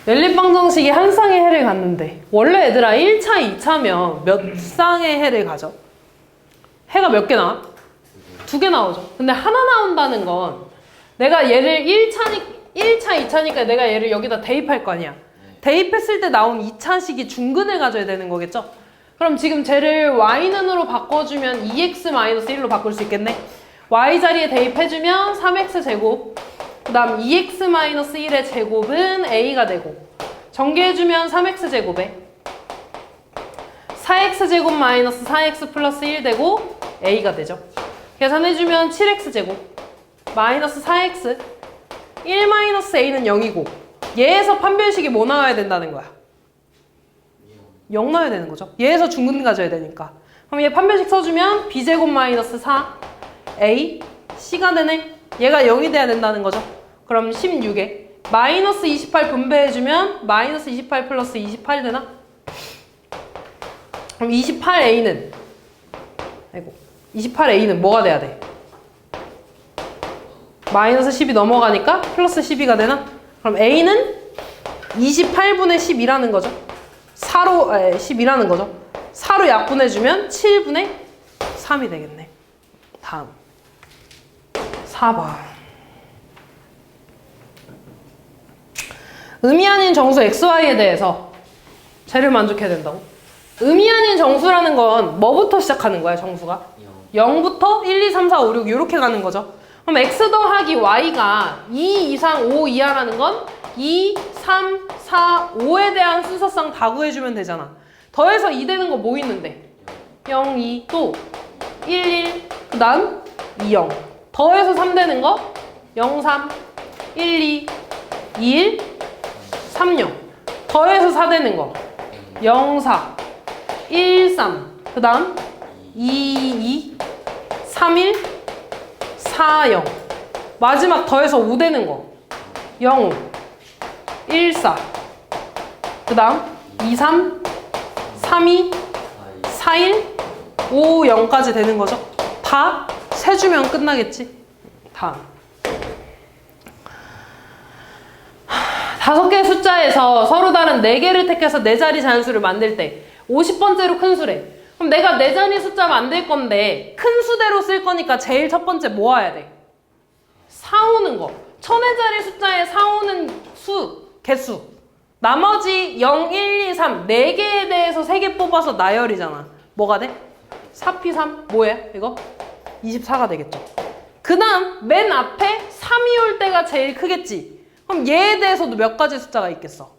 연립방정식이 한 쌍의 해를 갖는데 원래 얘들아 1차, 2차면 몇 쌍의 해를 가져? 해가 몇 개 나와? 2개 나오죠. 근데 하나 나온다는 건 내가 얘를 1차, 2차니까 내가 얘를 여기다 대입할 거 아니야. 대입했을 때 나온 2차식이 중근을 가져야 되는 거겠죠? 그럼 지금 쟤를 y는으로 바꿔주면 2x-1로 바꿀 수 있겠네? y 자리에 대입해주면 3x제곱 그 다음 2x-1의 제곱은 a가 되고 전개해주면 3x제곱에 4x제곱 마이너스 4x 플러스 1 되고 a가 되죠. 계산해주면 7x제곱 마이너스 4x 1 마이너스 a는 0이고 얘에서 판별식이 뭐 나와야 된다는 거야? 0 나와야 되는 거죠. 얘에서 중근 가져야 되니까. 그럼 얘 판별식 써주면 b제곱 마이너스 4 a c가 되네. 얘가 0이 돼야 된다는 거죠. 그럼 16에 마이너스 28 분배해주면 마이너스 28 플러스 28 되나? 그럼 28a는 28a는 뭐가 돼야 돼? 마이너스 10이 넘어가니까 플러스 12가 되나? 그럼 a는 28분의 10이라는 거죠. 10이라는 거죠. 4로 약분해주면 7분의 3이 되겠네. 다음 4번 의미 아닌 정수 xy에 대해서 쟤를 만족해야 된다고? 의미 아닌 정수라는 건 뭐부터 시작하는 거야, 정수가? 0부터 1, 2, 3, 4, 5, 6 이렇게 가는 거죠. 그럼 x 더하기 y가 2 이상 5 이하라는 건 2, 3, 4, 5에 대한 순서상 다 구해주면 되잖아. 더해서 2 되는 거 뭐 있는데? 0, 2, 또 1, 1, 그 다음 2, 0. 더해서 3 되는 거? 0, 3, 1, 2, 2, 1, 3, 0. 더해서 4 되는 거? 0, 4, 1, 3, 그 다음 2, 2, 3, 1, 4, 0. 마지막 더해서 5 되는 거? 0, 5, 1, 4, 그 다음 2, 3, 3, 2, 4, 1, 5, 0까지 되는 거죠. 다 세주면 끝나겠지. 다음 5개의 숫자에서 서로 다른 4개를 택해서 4자리 자연수를 만들 때 50번째로 큰 수래. 그럼 내가 4자리 숫자 만들 건데 큰 수대로 쓸 거니까 제일 첫 번째 뭐 와야 돼? 4오는 거. 1000회짜리 숫자에 4오는 수, 개수. 나머지 0, 1, 2, 3 4개에 대해서 3개 뽑아서 나열이잖아. 뭐가 돼? 4p3 뭐해? 이거? 24가 되겠죠. 그 다음 맨 앞에 3이 올 때가 제일 크겠지. 그럼 얘에 대해서도 몇 가지 숫자가 있겠어?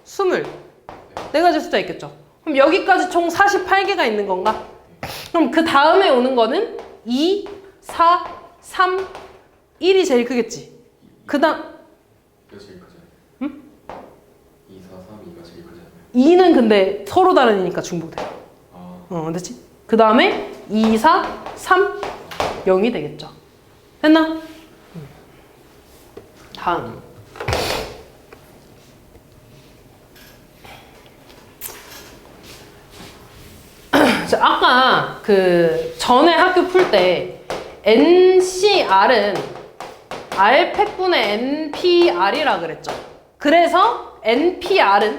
24가지 숫자 있겠죠. 그럼 여기까지 총 48개가 있는 건가? 그럼 그 다음에 오는 거는 2, 4, 3, 1이 제일 크겠지. 그 다음 이거 제일 크지 않아요? 응? 2, 4, 3, 2가 제일 크지 않아요? 2는 근데 서로 다르니까 중복돼. 됐지? 그 다음에 2, 4, 3, 0이 되겠죠. 됐나? 다음 아까 그 전에 학교 풀 때 NCR은 R팩분의 NPR이라 그랬죠. 그래서 NPR은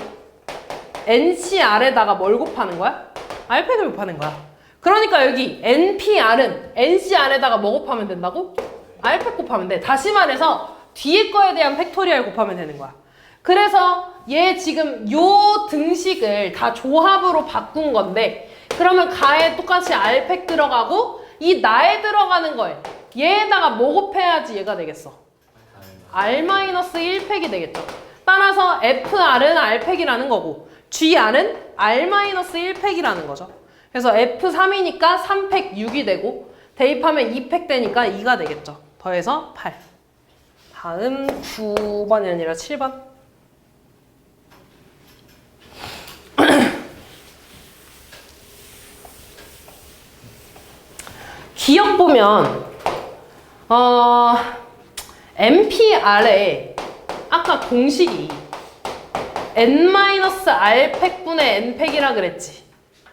NCR에다가 뭘 곱하는 거야? R팩을 곱하는 거야. 그러니까 여기 NPR은 NCR에다가 뭐 곱하면 된다고? R팩 곱하면 돼. 다시 말해서 뒤에 거에 대한 팩토리얼 곱하면 되는 거야. 그래서 얘 지금 요 등식을 다 조합으로 바꾼 건데 그러면 가에 똑같이 R팩 들어가고 이 나에 들어가는 거에 얘에다가 뭐 곱해야지 얘가 되겠어? R-1팩이 되겠죠. 따라서 FR은 R팩이라는 거고 GR은 R-1팩이라는 거죠. 그래서 F3이니까 3팩 6이 되고 대입하면 2팩 되니까 2가 되겠죠. 더해서 8. 다음 9번이 아니라 7번. 기억 보면 NPR에 아까 공식이 N-R팩분의 N팩이라 그랬지.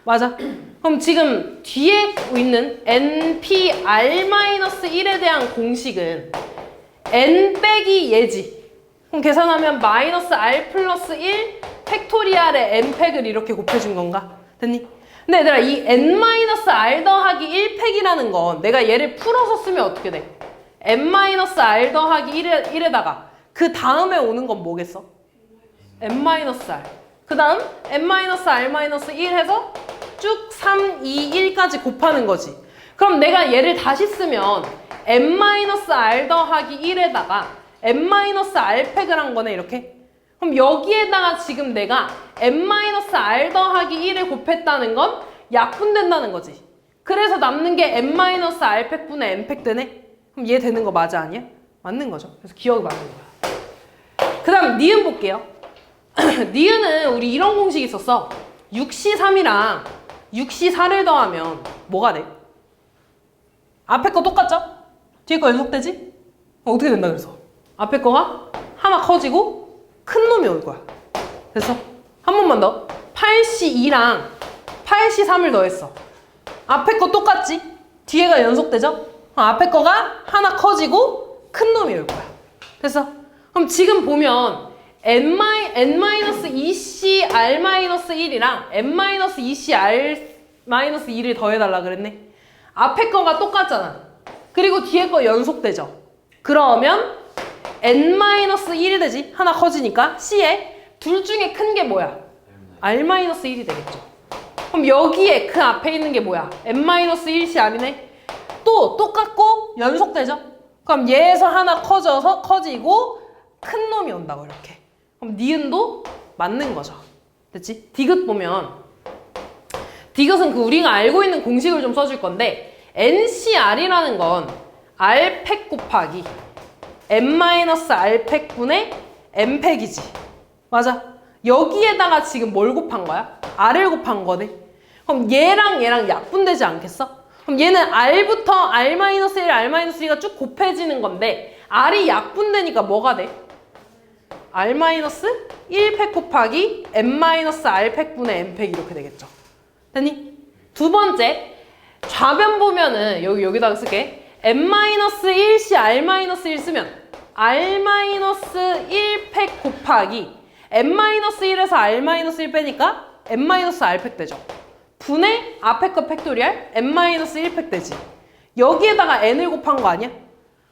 맞아? 그럼 지금 뒤에 있는 NPR-1에 대한 공식은 N 빼기 얘지. 그럼 계산하면 마이너스 r 플러스 1 팩토리알의 n팩을 이렇게 곱해준 건가? 됐니? 근데 얘들아 이 n-r 더하기 1팩이라는 건 내가 얘를 풀어서 쓰면 어떻게 돼? n-r 더하기 1에다가 그 다음에 오는 건 뭐겠어? n-r 그 다음 n-r-1 해서 쭉 3, 2, 1까지 곱하는 거지. 그럼 내가 얘를 다시 쓰면 n-r 더하기 1에다가 n-r 팩을 한 거네 이렇게. 그럼 여기에다가 지금 내가 n-r 더하기 1을 곱했다는 건 약분된다는 거지. 그래서 남는 게 n-r 팩분의 n 팩 되네? 그럼 얘 되는 거 맞아 아니야? 맞는 거죠. 그래서 기억이 맞는 거야. 그 다음 니은 볼게요. 니은은 우리 이런 공식이 있었어. 6C3이랑 6C4를 더하면 뭐가 돼? 앞에 거 똑같죠? 뒤에 거 연속되지? 어떻게 된다 그래서? 앞에 거가 하나 커지고 큰 놈이 올 거야. 됐어? 한 번만 더. 8C2랑 8C3을 더했어. 앞에 거 똑같지? 뒤에가 연속되죠? 앞에 거가 하나 커지고 큰 놈이 올 거야. 됐어? 그럼 지금 보면 n-2c r-1이랑 n-2c r-2를 더해달라 그랬네. 앞에 거가 똑같잖아. 그리고 뒤에 거 연속되죠. 그러면 n-1이 되지. 하나 커지니까 c에 둘 중에 큰 게 뭐야? r-1이 되겠죠. 그럼 여기에 그 앞에 있는 게 뭐야? n-1c r이네. 또 똑같고 연속되죠. 그럼 얘에서 하나 커지고 큰 놈이 온다고 이렇게. 그럼 니은도 맞는 거죠. 됐지? 디귿 보면 디귿은 그 우리가 알고 있는 공식을 좀 써줄 건데 NCR이라는 건 R팩 곱하기 n-R팩분의 n팩이지. 맞아. 여기에다가 지금 뭘 곱한 거야? R을 곱한 거네. 그럼 얘랑 약분되지 않겠어? 그럼 얘는 R부터 R-1, R-2가 쭉 곱해지는 건데 R이 약분되니까 뭐가 돼? R-1팩 곱하기 n-R팩분의 n팩 이렇게 되겠죠. 됐니? 두 번째, 좌변 보면은 여기다가 쓸게. n-1c r-1 쓰면 r-1팩 곱하기 n-1에서 r-1 빼니까 n-r팩 되죠. 분의 앞에 거 팩토리얼 n-1팩 되지. 여기에다가 n을 곱한 거 아니야?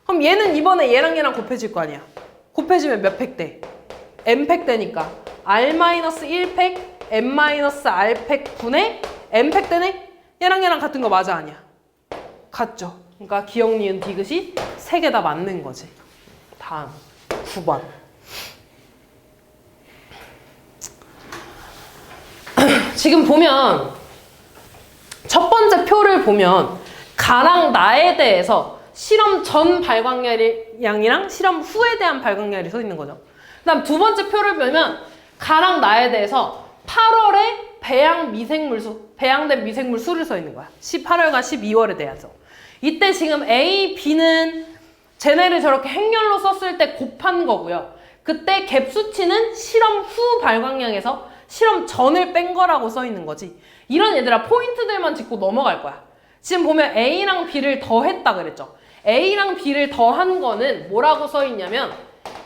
그럼 얘는 이번에 얘랑 곱해질 거 아니야? 곱해지면 몇 팩 돼? n팩 되니까 r-1팩 n-r팩 분의 n팩 되네? 얘랑 같은 거 맞아 아니야? 같죠? 그러니까 기억, 니은, 디귿이 3개 다 맞는 거지. 다음 9번. 지금 보면 첫 번째 표를 보면 가랑 나에 대해서 실험 전 발광량이랑 실험 후에 대한 발광량이 써 있는 거죠. 그 다음 두 번째 표를 보면 가랑 나에 대해서 8월에 배양된 미생물 수를 써 있는 거야. 18월과 12월에 대해서. 이때 지금 A, B는 쟤네를 저렇게 행렬로 썼을 때 곱한 거고요. 그때 갭 수치는 실험 후 발광량에서 실험 전을 뺀 거라고 써 있는 거지. 이런 얘들아 포인트들만 짚고 넘어갈 거야. 지금 보면 A랑 B를 더했다 그랬죠. A랑 B를 더한 거는 뭐라고 써 있냐면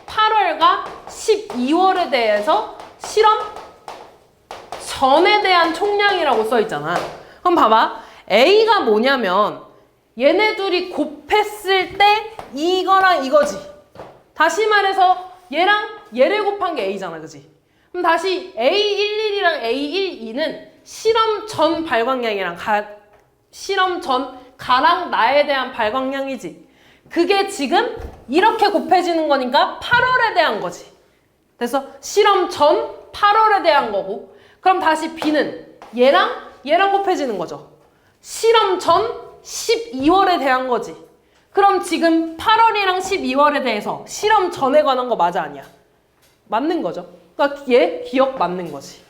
8월과 12월에 대해서 실험 전에 대한 총량이라고 써 있잖아. 그럼 봐봐. A가 뭐냐면 얘네 둘이 곱했을 때 이거랑 이거지. 다시 말해서 얘랑 얘를 곱한 게 A잖아. 그지? 그럼 다시 A11이랑 A12는 실험 전 발광량이랑 실험 전 가랑 나에 대한 발광량이지. 그게 지금 이렇게 곱해지는 거니까 8월에 대한 거지. 그래서 실험 전 8월에 대한 거고, 그럼 다시 B는 얘랑 곱해지는 거죠. 실험 전 12월에 대한 거지. 그럼 지금 8월이랑 12월에 대해서 실험 전에 관한 거 맞아 아니야? 맞는 거죠. 그러니까 얘 기억 맞는 거지.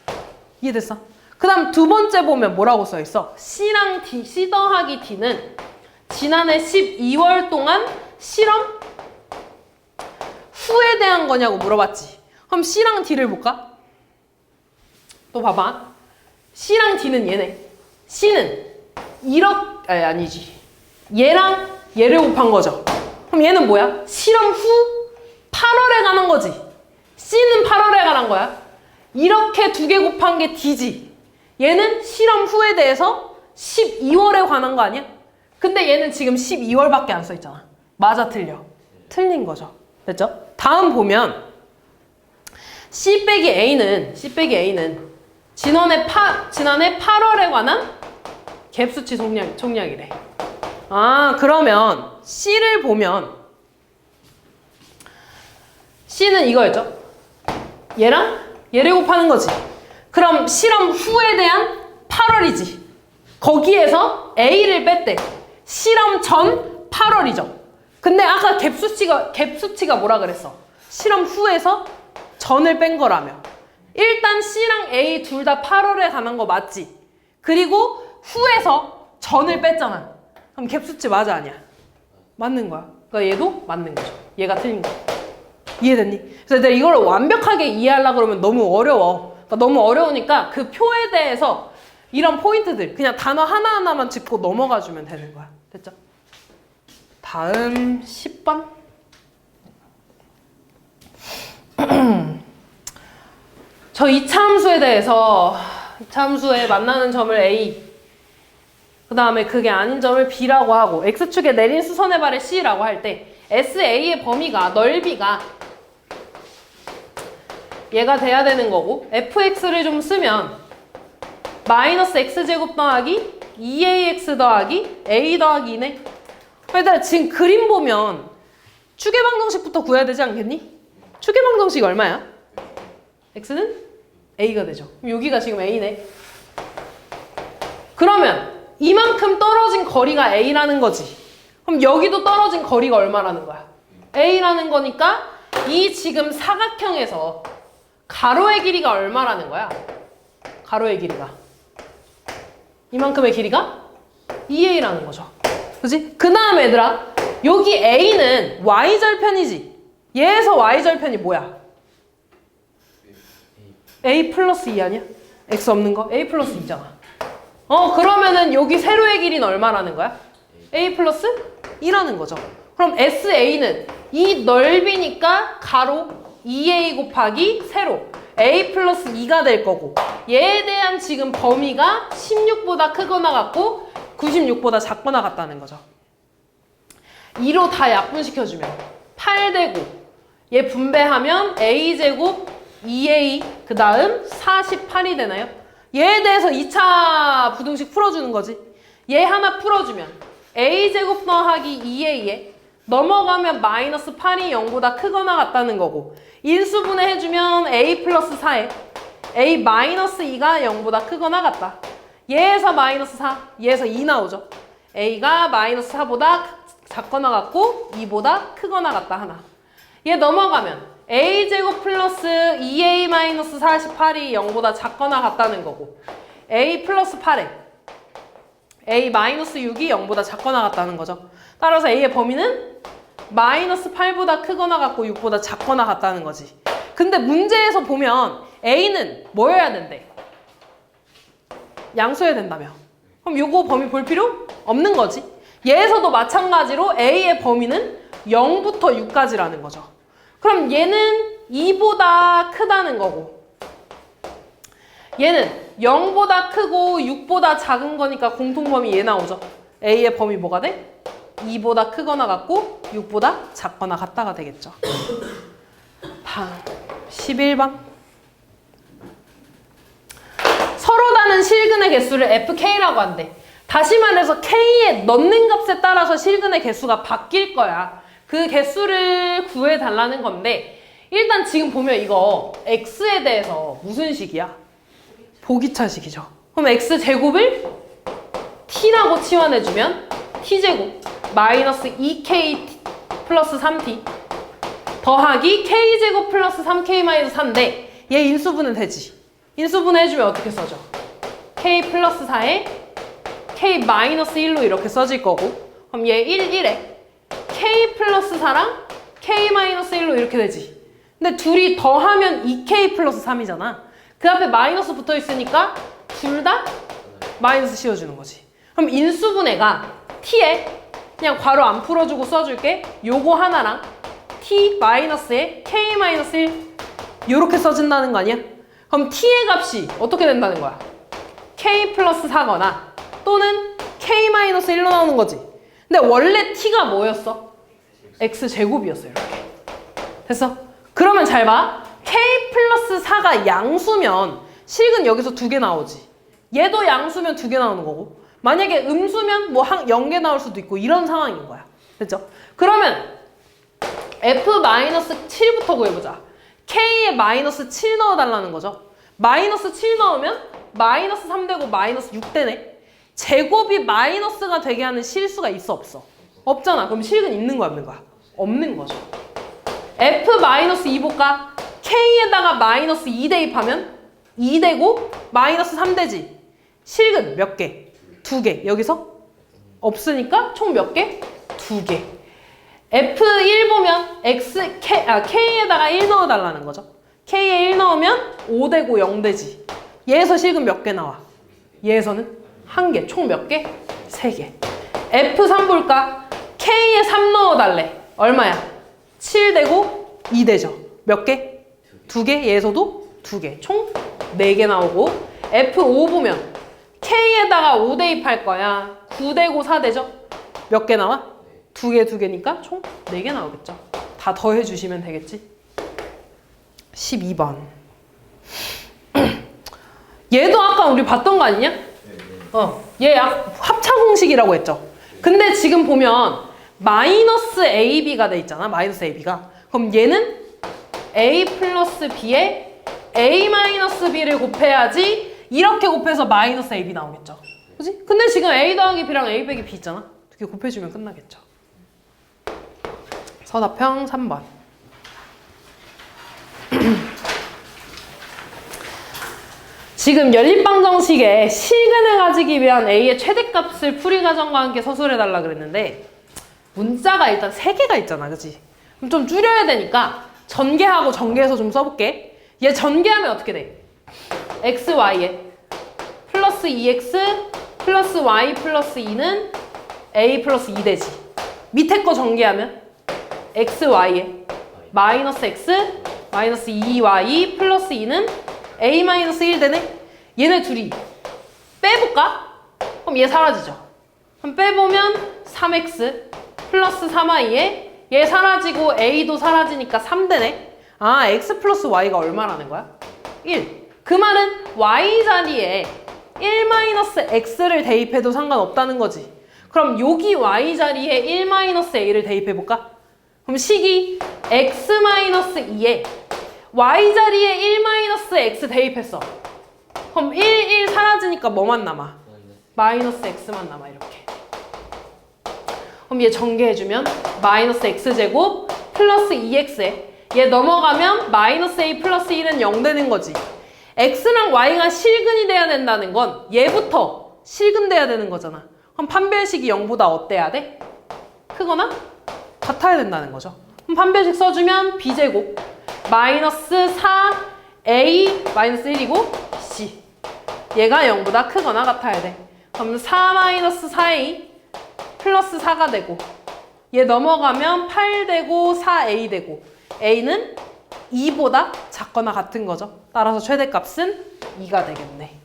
이해됐어? 그 다음 두 번째 보면 뭐라고 써있어? C랑 D, C 더하기 D는 지난해 12월 동안 실험 후에 대한 거냐고 물어봤지. 그럼 C랑 D를 볼까? 또 봐봐. C랑 D는 얘네. C는 아니지. 얘랑 얘를 곱한 거죠. 그럼 얘는 뭐야? 실험 후 8월에 가는 거지. C는 8월에 관한 거야. 이렇게 두 개 곱한 게 D지. 얘는 실험 후에 대해서 12월에 관한 거 아니야? 근데 얘는 지금 12월밖에 안 써있잖아. 맞아, 틀려? 틀린 거죠. 됐죠? 다음 보면 C 빼기 A는 지난해 8월에 관한 갭수치 총량이래. 아, 그러면 C를 보면 C는 이거였죠? 얘랑 얘를 곱하는 거지. 그럼 실험 후에 대한 8월이지. 거기에서 A를 뺐대. 실험 전 8월이죠. 근데 아까 갭수치가 뭐라 그랬어? 실험 후에서 전을 뺀 거라며. 일단 C랑 A 둘 다 8월에 관한 거 맞지? 그리고 후에서 전을 뺐잖아. 그럼 갭수치 맞아, 아니야? 맞는 거야. 그러니까 얘도 맞는 거죠. 얘가 틀린 거. 이해됐니? 그래서 내가 이걸 완벽하게 이해하려고 그러면 너무 어려워. 그러니까 너무 어려우니까 그 표에 대해서 이런 포인트들 그냥 단어 하나하나만 짚고 넘어가 주면 되는 거야. 됐죠? 다음 10번. 저 이차 함수에 대해서 이차 함수에 만나는 점을 A, 그 다음에 그게 아닌 점을 B라고 하고 X축에 내린 수선의 발을 C라고 할 때 SA의 범위가 넓이가 얘가 돼야 되는 거고 fx를 좀 쓰면 마이너스 x제곱 더하기 2ax 더하기 a 더하기 2네. 얘들아 지금 그림 보면 추계방정식부터 구해야 되지 않겠니? 추계방정식 얼마야? x는 a가 되죠. 그럼 여기가 지금 a네. 그러면 이만큼 떨어진 거리가 a라는 거지. 그럼 여기도 떨어진 거리가 얼마라는 거야? a라는 거니까 이 지금 사각형에서 가로의 길이가 얼마라는 거야? 가로의 길이가 이만큼의 길이가 2a라는 거죠. 그치? 그 다음에 얘들아 여기 a는 y절편이지. 얘에서 y절편이 뭐야? a 플러스 2 아니야? x 없는 거? a 플러스 2잖아. 그러면은 여기 세로의 길이는 얼마라는 거야? a 플러스 2라는 거죠. 그럼 sa는 이 넓이니까 가로 2a 곱하기 세로 a 플러스 2가 될 거고 얘에 대한 지금 범위가 16보다 크거나 같고 96보다 작거나 같다는 거죠. 2로 다 약분시켜주면 8되고 얘 분배하면 a제곱 2a 그 다음 48이 되나요? 얘에 대해서 2차 부등식 풀어주는 거지. 얘 하나 풀어주면 a제곱 더하기 2a에 넘어가면 마이너스 8이 0보다 크거나 같다는 거고 인수분해 해주면 a 플러스 4에 a 마이너스 2가 0보다 크거나 같다. 얘에서 마이너스 4, 얘에서 2 나오죠. a가 마이너스 4보다 작거나 같고 2보다 크거나 같다 하나. 얘 넘어가면 a제곱 플러스 2a 마이너스 48이 0보다 작거나 같다는 거고 a 플러스 8에 a 마이너스 6이 0보다 작거나 같다는 거죠. 따라서 a의 범위는 마이너스 8보다 크거나 같고 6보다 작거나 같다는 거지. 근데 문제에서 보면 a는 뭐여야 된대? 양수여야 된다며. 그럼 요거 범위 볼 필요 없는 거지. 얘에서도 마찬가지로 a의 범위는 0부터 6까지라는 거죠. 그럼 얘는 2보다 크다는 거고 얘는 0보다 크고 6보다 작은 거니까 공통범위 얘 나오죠. a의 범위 뭐가 돼? 2보다 크거나 같고 6보다 작거나 같다가 되겠죠. 다음 11번. 서로 다른 실근의 개수를 fk라고 한대. 다시 말해서 k에 넣는 값에 따라서 실근의 개수가 바뀔 거야. 그 개수를 구해달라는 건데 일단 지금 보면 이거 x에 대해서 무슨 식이야? 보기차식이죠. 그럼 x제곱을 t라고 치환해주면 t제곱 마이너스 2k 플러스 3t 더하기 k제곱 플러스 3k 마이너스 4인데 얘 인수분해 되지. 인수분해 해주면 어떻게 써져? k 플러스 4에 k 마이너스 1로 이렇게 써질 거고 그럼 얘 1, 1에 k 플러스 4랑 k 마이너스 1로 이렇게 되지. 근데 둘이 더하면 2k 플러스 3이잖아. 그 앞에 마이너스 붙어 있으니까 둘 다 마이너스 씌워주는 거지. 그럼 인수분해가 t에 그냥 괄호 안 풀어주고 써줄게. 요거 하나랑 t 마이너스에 k 마이너스 1 이렇게 써진다는 거 아니야? 그럼 t의 값이 어떻게 된다는 거야? k 플러스 4거나 또는 k 마이너스 1로 나오는 거지. 근데 원래 t가 뭐였어? x제곱이었어. 이렇게. 됐어? 그러면 잘 봐. k 플러스 4가 양수면 식은 여기서 2개 나오지. 얘도 양수면 2개 나오는 거고, 만약에 음수면 뭐 0개 나올 수도 있고 이런 상황인 거야. 됐죠? 그러면 f-7부터 구해보자. k에 마이너스 7 넣어달라는 거죠. 마이너스 7 넣으면 마이너스 3 되고 마이너스 6 되네. 제곱이 마이너스가 되게 하는 실수가 있어 없어? 없잖아. 그럼 실근 있는 거야 없는 거야? 없는 거죠. f-2 볼까? k에다가 마이너스 2 대입하면 2 되고 마이너스 3 되지. 실근 몇 개? 2개. 여기서 없으니까 총 몇 개? 2개. F1 보면 K에다가 1 넣어달라는 거죠. K에 1 넣으면 5 되고 0 되지. 얘에서 실근 몇 개 나와? 얘에서는 1개. 총 몇 개? 3개. F3 볼까? K에 3 넣어달래. 얼마야? 7 되고 2 되죠. 몇 개? 2개. 얘에서도 2개. 총 4개 나오고. F5 보면 K에다가 5 대입할 거야. 9 되고 4 되죠? 몇 개 나와? 2개, 2개니까 총 4개 나오겠죠. 다 더해주시면 되겠지. 12번. 얘도 아까 우리 봤던 거 아니냐? 얘 합차 공식이라고 했죠. 근데 지금 보면 마이너스 AB가 돼 있잖아. 마이너스 AB가. 그럼 얘는 A 플러스 B에 A 마이너스 B를 곱해야지 이렇게 곱해서 마이너스 AB 나오겠죠. 그치? 근데 지금 A 더하기 B랑 A 빼기 B 있잖아. 이렇게 곱해주면 끝나겠죠. 서답형 3번. 지금 연립방정식에 실근을 가지기 위한 A의 최대값을 풀이과정과 함께 서술해달라 그랬는데 문자가 일단 3개가 있잖아. 그치? 그럼 좀 줄여야 되니까 전개하고 전개해서 좀 써볼게. 얘 전개하면 어떻게 돼? x, y에 플러스 2x 플러스 y 플러스 2는 a 플러스 2 되지. 밑에 거 전개하면 x, y에 마이너스 x 마이너스 2y 플러스 2는 a 마이너스 1 되네. 얘네 둘이 빼볼까? 그럼 얘 사라지죠. 그럼 빼보면 3x 플러스 3y에 얘 사라지고 a도 사라지니까 3 되네. 아, x 플러스 y가 얼마라는 거야? 1. 그 말은 y 자리에 1 마이너스 x를 대입해도 상관없다는 거지. 그럼 여기 y 자리에 1 마이너스 a를 대입해볼까? 그럼 식이 x 마이너스 2에 y 자리에 1 마이너스 x 대입했어. 그럼 1, 1 사라지니까 뭐만 남아? 마이너스 x만 남아. 이렇게. 그럼 얘 전개해주면 마이너스 x제곱 플러스 2x에 얘 넘어가면 마이너스 a 플러스 1은 0 되는 거지. x랑 y가 실근이 돼야 된다는 건 얘부터 실근돼야 되는 거잖아. 그럼 판별식이 0보다 어때야 돼? 크거나 같아야 된다는 거죠. 그럼 판별식 써주면 b제곱 마이너스 4a 마이너스 1이고 c 얘가 0보다 크거나 같아야 돼. 그럼 4 마이너스 4a 플러스 4가 되고 얘 넘어가면 8 되고 4a 되고 a는 2보다 작거나 같은 거죠. 따라서 최대값은 2가 되겠네.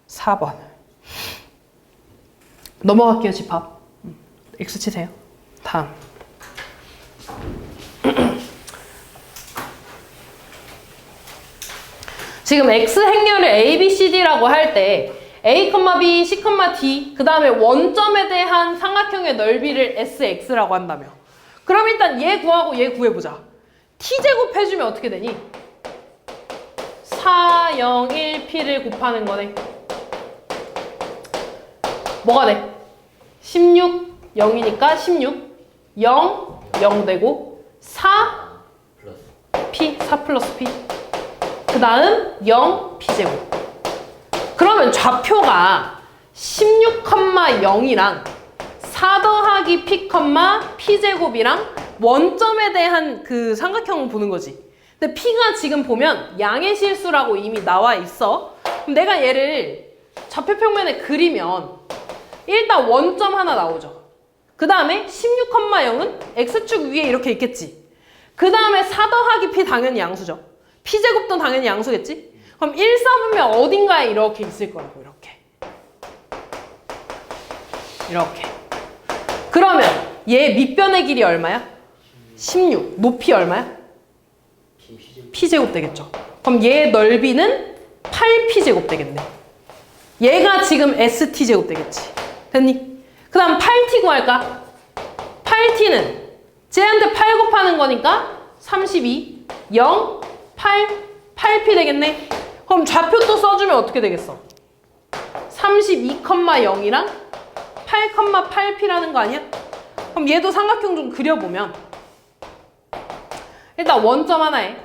4번. 넘어갈게요. 집합. X 치세요. 다음. 지금 X 행렬을 A, B, C, D라고 할 때 A, B, C, D 그 다음에 원점에 대한 삼각형의 넓이를 SX라고 한다며. 그럼 일단 얘 구하고 얘 구해보자. T제곱 해주면 어떻게 되니? 4, 0, 1, P를 곱하는 거네. 뭐가 돼? 16, 0이니까 16 0, 0 되고 4 P, 4 플러스 P 그 다음 0, P제곱. 그러면 좌표가 16,0이랑 4 더하기 P, P제곱이랑 원점에 대한 그 삼각형을 보는 거지. 근데 P가 지금 보면 양의 실수라고 이미 나와 있어. 그럼 내가 얘를 좌표평면에 그리면 일단 원점 하나 나오죠. 그 다음에 16,0은 X축 위에 이렇게 있겠지. 그 다음에 4 더하기 P 당연히 양수죠. P제곱도 당연히 양수겠지? 그럼 1, 4분면 어딘가에 이렇게 있을 거라고. 이렇게. 그러면 얘 밑변의 길이 얼마야? 16. 높이 얼마야? P제곱 되겠죠. 그럼 얘 넓이는 8P제곱 되겠네. 얘가 지금 ST제곱 되겠지. 됐니? 그 다음 8T 구할까? 8T는 쟤한테 8 곱하는 거니까 32, 0, 8, 8P 되겠네. 그럼 좌표 또 써주면 어떻게 되겠어? 32,0이랑 8,8P라는 거 아니야? 그럼 얘도 삼각형 좀 그려보면 일단 원점 하나에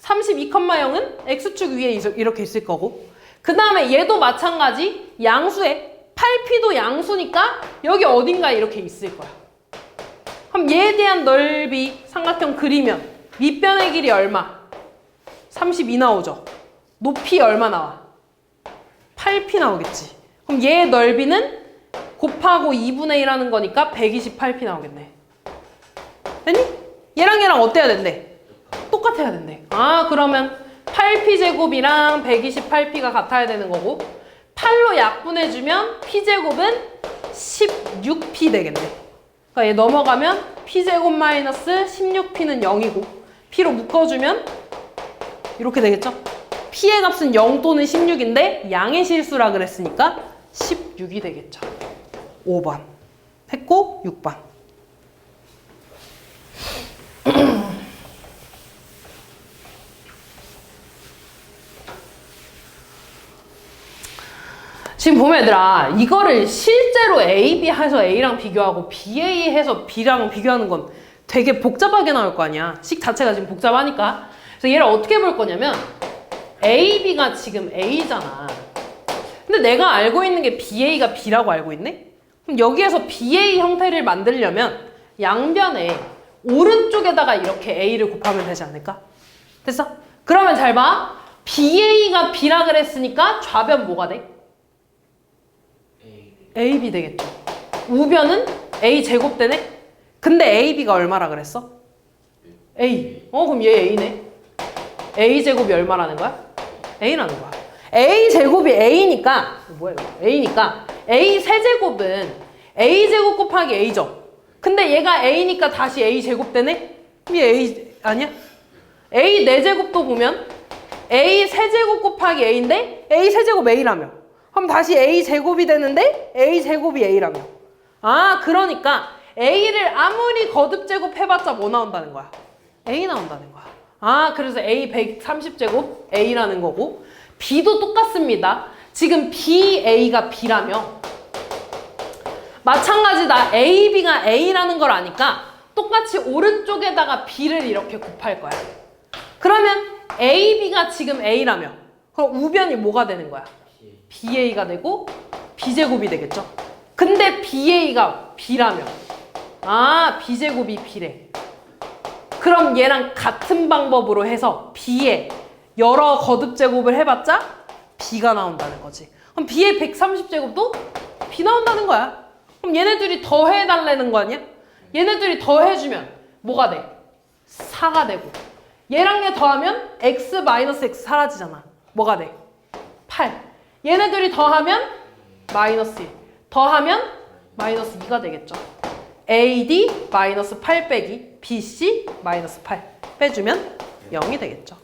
32,0은 X축 위에 이렇게 있을 거고 그 다음에 얘도 마찬가지 양수에 8P도 양수니까 여기 어딘가에 이렇게 있을 거야. 그럼 얘에 대한 넓이 삼각형 그리면 밑변의 길이 얼마? 32 나오죠. 높이 얼마 나와? 8P 나오겠지. 그럼 얘의 넓이는 곱하고 2분의 1 하는 거니까 128P 나오겠네. 됐니? 얘랑 얘랑 어때야 된대? 똑같아야 된대. 아 그러면 8P제곱이랑 128P가 같아야 되는 거고 8로 약분해주면 P제곱은 16P 되겠네. 그러니까 얘 넘어가면 P제곱 마이너스 16P는 0이고 P로 묶어주면 이렇게 되겠죠? P의 값은 0 또는 16인데 양의 실수라 그랬으니까 16이 되겠죠. 5번 했고 6번 지금 보면 얘들아 이거를 실제로 A, B 해서 A랑 비교하고 BA 해서 B랑 비교하는 건 되게 복잡하게 나올 거 아니야. 식 자체가 지금 복잡하니까. 그래서 얘를 어떻게 볼 거냐면 A, B가 지금 A잖아. 근데 내가 알고 있는 게 BA가 B라고 알고 있네? 그럼 여기에서 BA 형태를 만들려면 양변에 오른쪽에다가 이렇게 A를 곱하면 되지 않을까? 됐어? 그러면 잘 봐. BA가 B라 그랬으니까 좌변 뭐가 돼? AB 되겠죠. 우변은 A 제곱 되네? 근데 AB가 얼마라 그랬어? A. 그럼 얘 A네. A 제곱이 얼마라는 거야? A라는 거야. A 제곱이 A니까 뭐야 이거? A니까 A 세제곱은 A 제곱 곱하기 A죠. 근데 얘가 A니까 다시 A 제곱 되네? 그럼 얘 A 아니야? A 네 제곱도 보면 A 세제곱 곱하기 A인데 A 세제곱 A라며. 그럼 다시 A 제곱이 되는데 A 제곱이 A라며. 아 그러니까 A를 아무리 거듭 제곱해봤자 뭐 나온다는 거야? A 나온다는 거야. 아 그래서 A 130제곱 A라는 거고 B도 똑같습니다. 지금 BA가 B라며 마찬가지다. AB가 A라는 걸 아니까 똑같이 오른쪽에다가 B를 이렇게 곱할 거야. 그러면 AB가 지금 A라며 그럼 우변이 뭐가 되는 거야? BA가 되고 B제곱이 되겠죠. 근데 BA가 B라며 아 B제곱이 B래. 그럼 얘랑 같은 방법으로 해서 B에 여러 거듭 제곱을 해봤자 B가 나온다는 거지. 그럼 B의 130제곱도 B 나온다는 거야. 그럼 얘네들이 더해달라는 거 아니야? 얘네들이 더해주면 뭐가 돼? 4가 되고 얘랑 얘 더하면 X 마이너스 X 사라지잖아. 뭐가 돼? 8. 얘네들이 더하면 마이너스 1. 더하면 마이너스 2가 되겠죠. AD 마이너스 8 빼기 BC 마이너스 8 빼주면 0이 되겠죠.